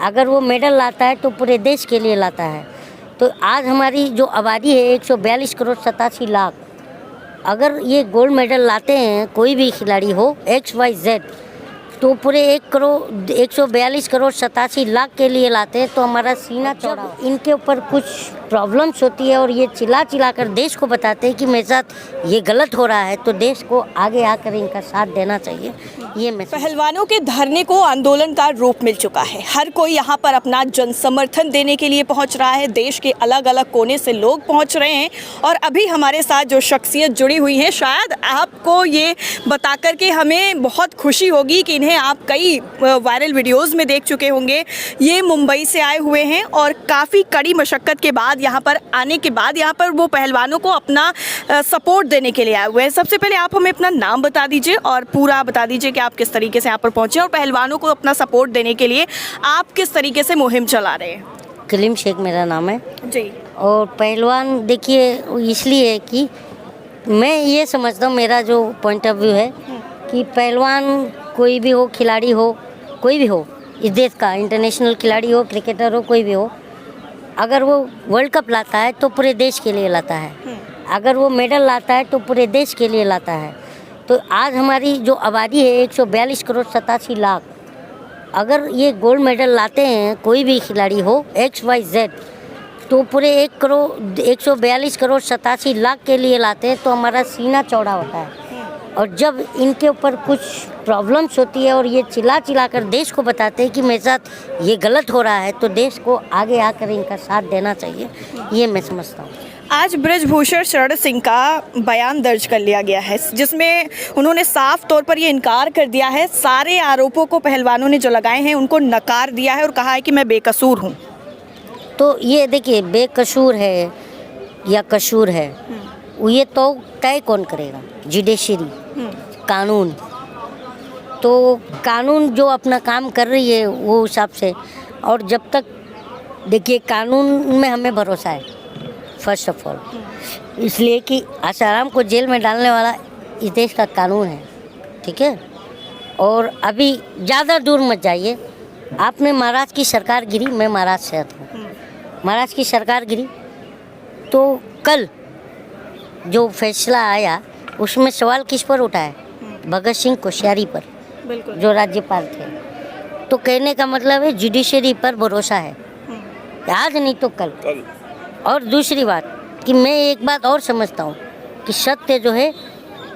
अगर वो मेडल लाता है तो पूरे देश के लिए लाता है। तो आज हमारी जो आबादी है 142 करोड़ 87 लाख, अगर ये गोल्ड मेडल लाते हैं कोई भी खिलाड़ी हो XYZ, तो पूरे 142 करोड़ 87 लाख के लिए लाते हैं। तो हमारा सीना चौड़ा, इनके ऊपर कुछ प्रॉब्लम्स होती है और ये चिल्ला कर देश को बताते हैं कि मेरे साथ ये गलत हो रहा है, तो देश को आगे आकर इनका साथ देना चाहिए। ये मैं पहलवानों के धरने को आंदोलन का रूप मिल चुका है। हर कोई यहाँ पर अपना जन समर्थन देने के लिए पहुँच रहा है। देश के अलग अलग कोने से लोग पहुँच रहे हैं और अभी हमारे साथ जो शख्सियत जुड़ी हुई है, शायद आपको ये बता कर के हमें बहुत खुशी होगी कि इन्हें आप कई वायरल वीडियोज़ में देख चुके होंगे। ये मुंबई से आए हुए हैं और काफ़ी कड़ी मशक्क़त के बाद यहाँ पर आने के बाद यहाँ पर वो पहलवानों को अपना सपोर्ट देने के लिए आए हुए हैं। सबसे पहले आप हमें अपना नाम बता दीजिए और पूरा बता दीजिए कि आप किस तरीके से यहाँ पर पहुँचे और पहलवानों को अपना सपोर्ट देने के लिए आप किस तरीके से मुहिम चला रहे हैं। कलीम शेख मेरा नाम है जी। और पहलवान देखिए इसलिए है कि मैं ये समझता हूँ, मेरा जो पॉइंट ऑफ व्यू है कि पहलवान कोई भी हो, खिलाड़ी हो, कोई भी हो इस देश का, इंटरनेशनल खिलाड़ी हो, क्रिकेटर हो, कोई भी हो, अगर वो वर्ल्ड कप लाता है तो पूरे देश के लिए लाता है। अगर वो मेडल लाता है तो पूरे देश के लिए लाता है। तो आज हमारी जो आबादी है 142 करोड़ 87 लाख, अगर ये गोल्ड मेडल लाते हैं कोई भी खिलाड़ी हो XYZ, तो पूरे 142 करोड़ 87 लाख के लिए लाते हैं। तो हमारा सीना चौड़ा होता है और जब इनके ऊपर कुछ प्रॉब्लम्स होती है और ये चिल्ला कर देश को बताते हैं कि मेरे साथ ये गलत हो रहा है, तो देश को आगे आकर इनका साथ देना चाहिए। ये मैं समझता हूँ। आज ब्रजभूषण शरण सिंह का बयान दर्ज कर लिया गया है, जिसमें उन्होंने साफ तौर पर ये इनकार कर दिया है। सारे आरोपों को पहलवानों ने जो लगाए हैं उनको नकार दिया है और कहा है कि मैं बेकसूर हूँ। तो ये देखिए, बेकसूर है या कसूर है, ये तो तय कौन करेगा? जुडिशरी, कानून। तो कानून जो अपना काम कर रही है वो हिसाब से, और जब तक देखिए कानून में हमें भरोसा है फर्स्ट ऑफ ऑल, इसलिए कि आसाराम को जेल में डालने वाला इस देश का कानून है, ठीक है। और अभी ज़्यादा दूर मत जाइए, आपने महाराष्ट्र की सरकार गिरी, मैं महाराष्ट्र से आता हूँ, महाराष्ट्र की सरकार गिरी, तो कल जो फैसला आया उसमें सवाल किस पर उठा है? भगत सिंह कोश्यारी पर, बिल्कुल, जो राज्यपाल थे। तो कहने का मतलब है जुडिशरी पर भरोसा है, आज नहीं तो कल। और दूसरी बात कि मैं एक बात और समझता हूँ कि सत्य जो है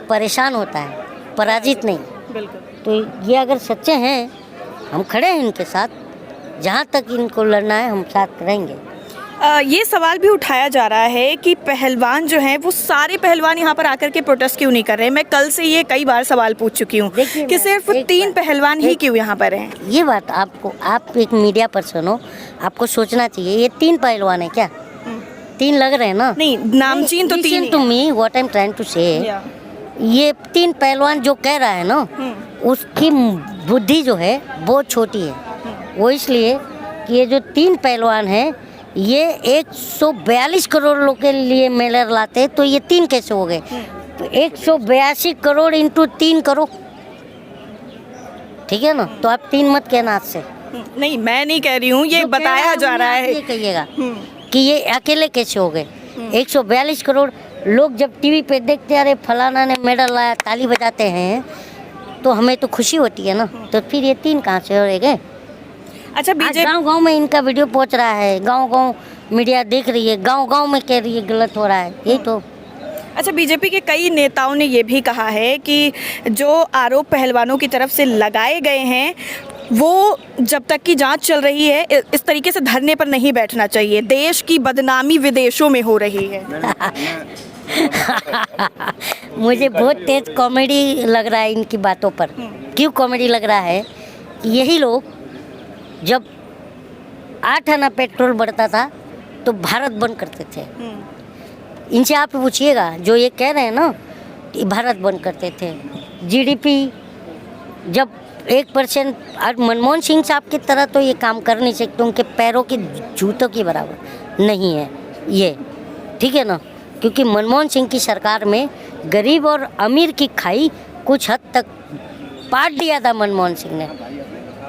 परेशान होता है, पराजित नहीं। बिल्कुल। तो ये अगर सच्चे हैं, हम खड़े हैं इनके साथ, जहाँ तक इनको लड़ना है हम साथ रहेंगे। ये सवाल भी उठाया जा रहा है कि पहलवान जो हैं वो सारे पहलवान यहाँ पर आकर के प्रोटेस्ट क्यों नहीं कर रहे हैं। मैं कल से ये कई बार सवाल पूछ चुकी हूँ कि सिर्फ 3 पहलवान ही क्यों यहाँ पर हैं। ये बात आपको, आप एक मीडिया पर्सन हो, आपको सोचना चाहिए। ये 3 पहलवान है क्या? 3 लग रहे हैं ना? नहीं, नामचीन तो 3 ही। To me what I am trying to say, ये 3 पहलवान जो कह रहा है ना, उसकी बुद्धि जो है बहुत छोटी है। वो इसलिए कि ये जो 3 पहलवान हैं ये 142 करोड़ लोग के लिए मेडल लाते हैं, तो ये 3 कैसे हो गए? तो 182 करोड़ इंटू 3 करो, ठीक है ना। तो आप 3 मत कहना आज से। नहीं, मैं नहीं कह रही हूँ, ये बताया जा रहा है। ये कहिएगा कि ये अकेले कैसे हो गए? 142 करोड़ लोग जब टीवी पे देखते अरे फलाना ने मेडल लाया, ताली बजाते हैं, तो हमें तो खुशी होती है ना। तो फिर ये 3 कहाँ से हो गए? अच्छा, बीजेपी गांव-गांव में इनका वीडियो पहुंच रहा है, गांव-गांव मीडिया देख रही है, गांव-गांव में कह रही है गलत हो रहा है, यही तो। अच्छा, बीजेपी के कई नेताओं ने ये भी कहा है कि जो आरोप पहलवानों की तरफ से लगाए गए हैं वो जब तक की जांच चल रही है इस तरीके से धरने पर नहीं बैठना चाहिए। देश की बदनामी विदेशों में हो रही है। मुझे बहुत तेज कॉमेडी लग रहा है इनकी बातों पर। क्यों कॉमेडी लग रहा है? यही लोग जब 8 आना पेट्रोल बढ़ता था तो भारत बंद करते थे। इनसे आप पूछिएगा, जो ये कह रहे हैं ना कि भारत बंद करते थे। जीडीपी जब 1%, मनमोहन सिंह साहब की तरह तो ये काम कर नहीं सकते, उनके पैरों के जूतों की बराबर नहीं है ये, ठीक है ना। क्योंकि मनमोहन सिंह की सरकार में गरीब और अमीर की खाई कुछ हद तक पाट दिया था मनमोहन सिंह ने,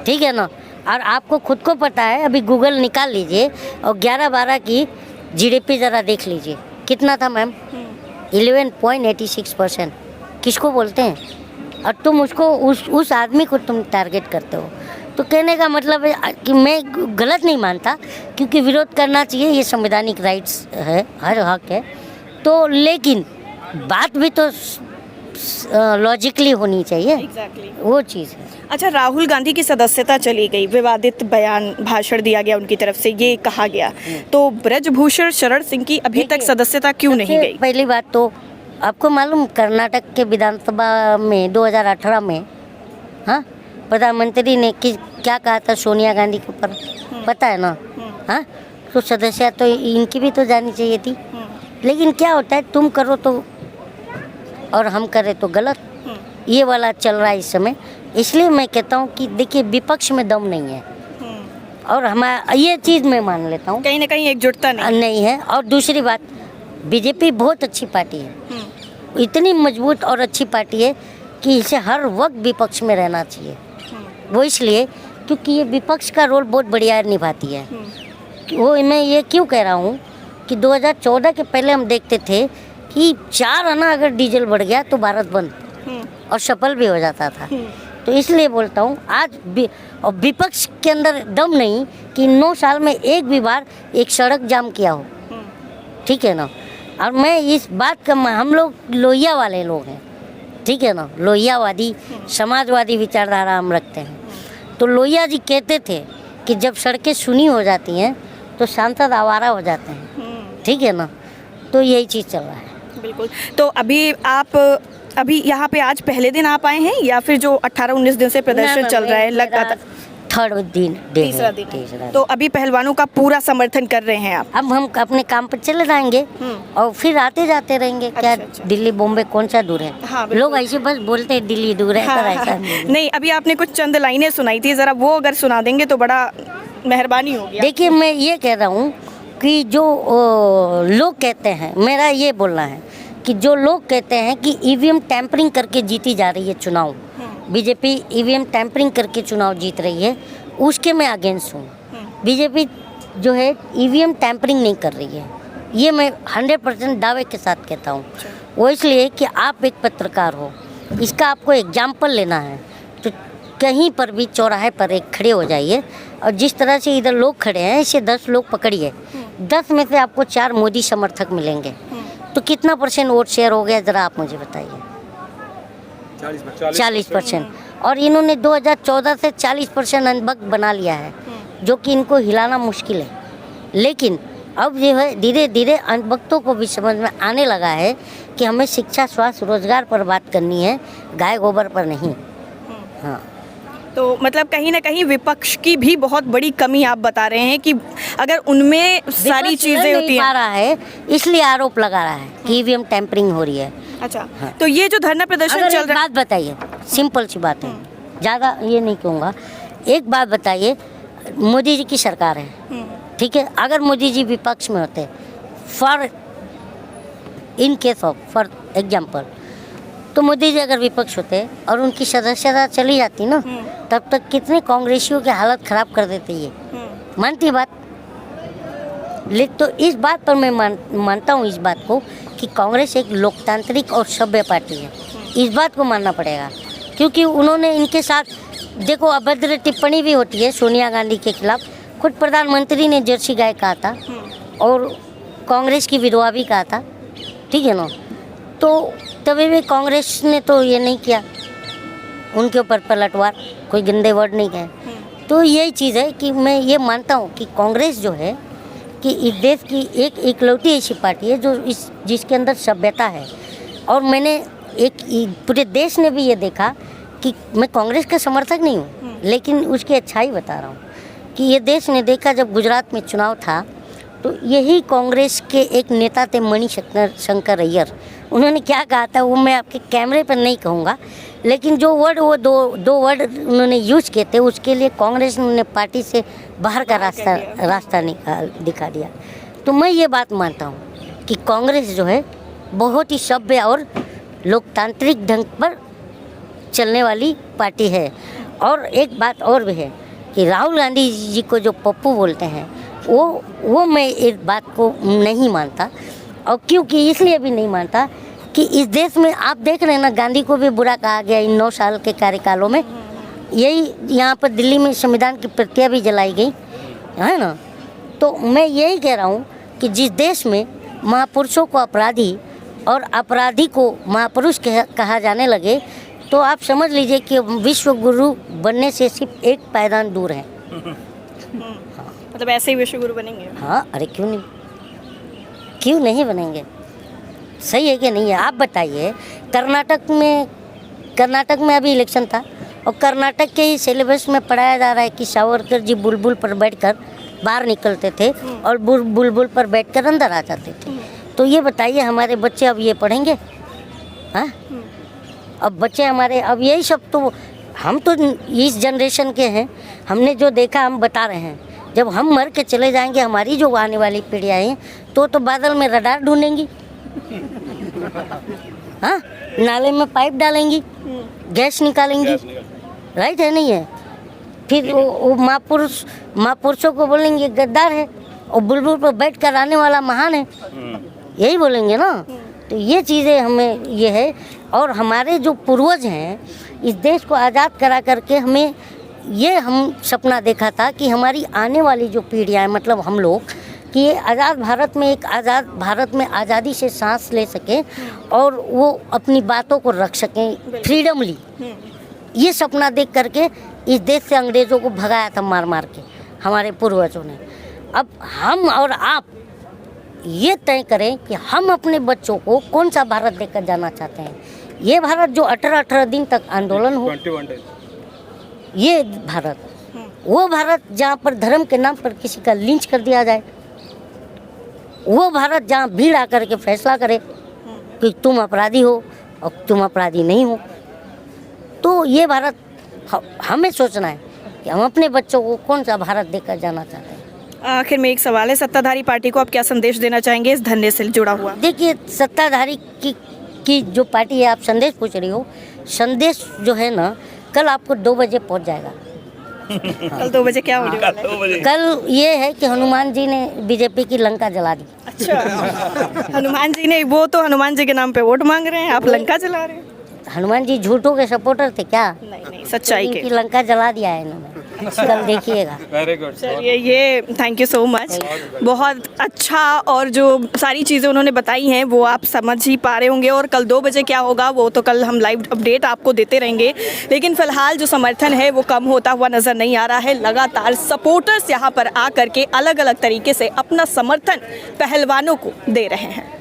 ठीक है ना। और आपको खुद को पता है, अभी गूगल निकाल लीजिए और 11-12 की जीडीपी ज़रा देख लीजिए, कितना था मैम? 11.86%। किसको बोलते हैं? और तुम उसको उस आदमी को तुम टारगेट करते हो। तो कहने का मतलब है कि मैं गलत नहीं मानता, क्योंकि विरोध करना चाहिए, ये संवैधानिक राइट्स है, हर हक है। तो लेकिन बात भी तो लॉजिकली होनी चाहिए। एग्जैक्टली वो चीज़ है। अच्छा, राहुल गांधी की सदस्यता चली गई, विवादित बयान भाषण दिया गया उनकी तरफ से, ये कहा गया, तो ब्रजभूषण शरण सिंह की अभी तक सदस्यता क्यों नहीं सबसे गई? पहली बात तो आपको मालूम, कर्नाटक के विधानसभा में 2018 में, हाँ, प्रधानमंत्री ने क्या कहा था सोनिया गांधी के ऊपर, पता है ना? हाँ, तो सदस्यता तो इनकी भी तो जानी चाहिए थी। लेकिन क्या होता है, तुम करो तो और हम करें तो गलत, ये वाला चल रहा है इस समय। इसलिए मैं कहता हूँ कि देखिए, विपक्ष में दम नहीं है, और हमारा ये चीज़ मैं मान लेता हूँ, कहीं ना कहीं एकजुटता नहीं है। और दूसरी बात, बीजेपी बहुत अच्छी पार्टी है, इतनी मजबूत और अच्छी पार्टी है कि इसे हर वक्त विपक्ष में रहना चाहिए। वो इसलिए क्योंकि ये विपक्ष का रोल बहुत बढ़िया निभाती है। वो मैं ये क्यों कह रहा हूँ कि 2014 के पहले हम देखते थे कि 4 आना अगर डीजल बढ़ गया तो भारत बंद, और सफल भी हो जाता था। तो इसलिए बोलता हूँ आज और विपक्ष के अंदर दम नहीं कि 9 साल में एक भी बार एक सड़क जाम किया हो, ठीक है ना? और मैं इस बात का, हम लोग लोहिया वाले लोग हैं, ठीक है ना? लोहियावादी समाजवादी विचारधारा हम रखते हैं। तो लोहिया जी कहते थे कि जब सड़कें सुनी हो जाती हैं तो सांसद आवारा हो जाते हैं, ठीक है ना? तो यही चीज़ चल रहा है। बिल्कुल। तो अभी यहाँ पे आज पहले दिन आप आए हैं, या फिर जो 18-19 दिन से प्रदर्शन चल रहा है लगातार? थर्ड दिन, तीसरा दिन है। तो अभी पहलवानों का पूरा समर्थन कर रहे हैं आप? अब हम अपने काम पर चले जाएंगे और फिर आते जाते रहेंगे। क्या अच्छा। दिल्ली बॉम्बे कौन सा दूर है? हाँ, लोग ऐसे बस बोलते हैं दिल्ली दूर है, पर ऐसा नहीं, अभी आपने कुछ चंद लाइनें सुनाई थी, जरा वो अगर सुना देंगे तो बड़ा मेहरबानी होगी। देखिए, मैं ये कह रहा हूँ कि जो लोग कहते हैं, मेरा ये बोलना है कि जो लोग कहते हैं कि ईवीएम टैंपरिंग करके जीती जा रही है चुनाव, बीजेपी ईवीएम टैंपरिंग करके चुनाव जीत रही है, उसके मैं अगेंस्ट हूँ। बीजेपी जो है ईवीएम टैंपरिंग नहीं कर रही है, ये मैं 100% दावे के साथ कहता हूँ। वो इसलिए कि आप एक पत्रकार हो, इसका आपको एग्जाम्पल लेना है तो कहीं पर भी चौराहे पर एक खड़े हो जाइए, और जिस तरह से इधर लोग खड़े हैं इसे 10 लोग पकड़िए, 10 में से आपको 4 मोदी समर्थक मिलेंगे, तो कितना % वोट शेयर हो गया, ज़रा आप मुझे बताइए? 40%। और इन्होंने 2014 से 40% अनबक बना लिया है, जो कि इनको हिलाना मुश्किल है। लेकिन अब जो है धीरे धीरे अनबक्तों को भी समझ में आने लगा है कि हमें शिक्षा, स्वास्थ्य, रोजगार पर बात करनी है, गाय गोबर पर नहीं। हाँ, तो मतलब कहीं ना कहीं विपक्ष की भी बहुत बड़ी कमी आप बता रहे हैं कि अगर उनमें सारी चीजें होती हैं, रहा है इसलिए आरोप लगा रहा है कि ईवीएम टैंपरिंग हो रही है। अच्छा, हाँ। तो ये जो धरना प्रदर्शन चल रहा है, बात बताइए, सिंपल सी बात है, ज़्यादा ये नहीं कहूँगा। एक बात बताइए, मोदी जी की सरकार है, ठीक है, अगर मोदी जी विपक्ष में होते, in case of for example, तो मोदी जी अगर विपक्ष होते और उनकी सदस्यता चली जाती ना, तब तक कितने कांग्रेसियों की हालत ख़राब कर देते ये, मानती बात? लेकिन तो इस बात पर मैं मानता हूँ इस बात को कि कांग्रेस एक लोकतांत्रिक और सभ्य पार्टी है, इस बात को मानना पड़ेगा। क्योंकि उन्होंने इनके साथ, देखो, अभद्र टिप्पणी भी होती है सोनिया गांधी के खिलाफ, खुद प्रधानमंत्री ने जर्सी गाय कहा था और कांग्रेस की विधवा भी कहा था, ठीक है ना? तो तभी भी कांग्रेस ने तो ये नहीं किया, उनके ऊपर पलटवार, कोई गंदे वर्ड नहीं कहे। तो यही चीज़ है कि मैं ये मानता हूँ कि कांग्रेस जो है कि इस देश की एक इकलौती ऐसी पार्टी है जो जिसके अंदर सभ्यता है। और मैंने पूरे देश ने भी ये देखा कि मैं कांग्रेस का समर्थक नहीं हूँ, लेकिन उसकी अच्छाई बता रहा हूँ कि ये देश ने देखा, जब गुजरात में चुनाव था तो यही कांग्रेस के एक नेता थे मणिशंकर अय्यर, उन्होंने क्या कहा था वो मैं आपके कैमरे पर नहीं कहूँगा, लेकिन जो वर्ड वो दो वर्ड उन्होंने यूज किए थे, उसके लिए कांग्रेस ने पार्टी से बाहर का रास्ता दिखा दिया। तो मैं ये बात मानता हूँ कि कांग्रेस जो है बहुत ही सभ्य और लोकतांत्रिक ढंग पर चलने वाली पार्टी है। और एक बात और भी है कि राहुल गांधी जी को जो पप्पू बोलते हैं वो मैं इस बात को नहीं मानता। और क्योंकि इसलिए भी नहीं मानता कि इस देश में आप देख रहे हैं ना, गांधी को भी बुरा कहा गया इन 9 साल के कार्यकालों में। यही यहाँ पर दिल्ली में संविधान की प्रतियां भी जलाई गई है ना। तो मैं यही कह रहा हूँ कि जिस देश में महापुरुषों को अपराधी और अपराधी को महापुरुष कहा जाने लगे, तो आप समझ लीजिए कि विश्व गुरु बनने से सिर्फ एक पायदान दूर है। मतलब ऐसे ही विश्व गुरु बनेंगे? हाँ, अरे क्यों नहीं बनेंगे? सही है कि नहीं है? आप बताइए। कर्नाटक में अभी इलेक्शन था और कर्नाटक के ही सिलेबस में पढ़ाया जा रहा है कि सावरकर जी बुलबुल पर बैठकर बाहर निकलते थे और बुलबुल पर बैठकर अंदर आ जाते थे। तो ये बताइए, हमारे बच्चे अब ये पढ़ेंगे? हाँ, अब बच्चे हमारे अब यही सब, तो हम तो इस जनरेशन के हैं, हमने जो देखा हम बता रहे हैं। जब हम मर के चले जाएंगे, हमारी जो आने वाली पीढ़ियाँ हैं तो बादल में रडार ढूंढेंगी, हाँ, नाले में पाइप डालेंगी, गैस निकालेंगी, राइट है नहीं है? फिर वो महापुरुषों को बोलेंगे गद्दार है और बुलबुल पर बैठ कर आने वाला महान है, यही बोलेंगे ना। तो ये चीज़ें हमें ये है। और हमारे जो पूर्वज हैं, इस देश को आज़ाद करा करके हम सपना देखा था कि हमारी आने वाली जो पीढ़ियाँ हैं, मतलब हम लोग, कि ये आज़ाद भारत में एक आज़ाद भारत में आज़ादी से सांस ले सकें और वो अपनी बातों को रख सकें फ्रीडमली। ये सपना देख करके इस देश से अंग्रेज़ों को भगाया था मार मार के हमारे पूर्वजों ने। अब हम और आप ये तय करें कि हम अपने बच्चों को कौन सा भारत देकर जाना चाहते हैं। ये भारत जो 18-18 दिन तक आंदोलन हो, ये भारत, वो भारत जहाँ पर धर्म के नाम पर किसी का लिंच कर दिया जाए, वो भारत जहाँ भीड़ आकर के फैसला करे कि तुम अपराधी हो और तुम अपराधी नहीं हो। तो ये भारत हमें सोचना है कि हम अपने बच्चों को कौन सा भारत देकर जाना चाहते हैं। आखिर में एक सवाल है, सत्ताधारी पार्टी को आप क्या संदेश देना चाहेंगे इस धरने से जुड़ा हुआ? देखिए, सत्ताधारी की जो पार्टी है, आप संदेश पूछ रही हो, संदेश जो है ना, कल आपको 2 बजे पहुंच जाएगा। कल 2 बजे क्या होने वाला है? कल ये है कि हनुमान जी ने बीजेपी की लंका जला दी। अच्छा, हनुमान जी ने, वो तो हनुमान जी के नाम पे वोट मांग रहे हैं, आप लंका जला रहे हैं? हनुमान जी झूठों के सपोर्टर थे क्या? नहीं, सच्चाई के। इनकी लंका जला दिया है इन्होंने, कल देखिएगा। Very good. चलिए, ये थैंक यू सो मच। बहुत अच्छा, और जो सारी चीज़ें उन्होंने बताई हैं वो आप समझ ही पा रहे होंगे। और कल 2 बजे क्या होगा वो तो कल हम लाइव अपडेट आपको देते रहेंगे। लेकिन फिलहाल जो समर्थन है वो कम होता हुआ नज़र नहीं आ रहा है। लगातार सपोर्टर्स यहाँ पर आ करके अलग अलग तरीके से अपना समर्थन पहलवानों को दे रहे हैं।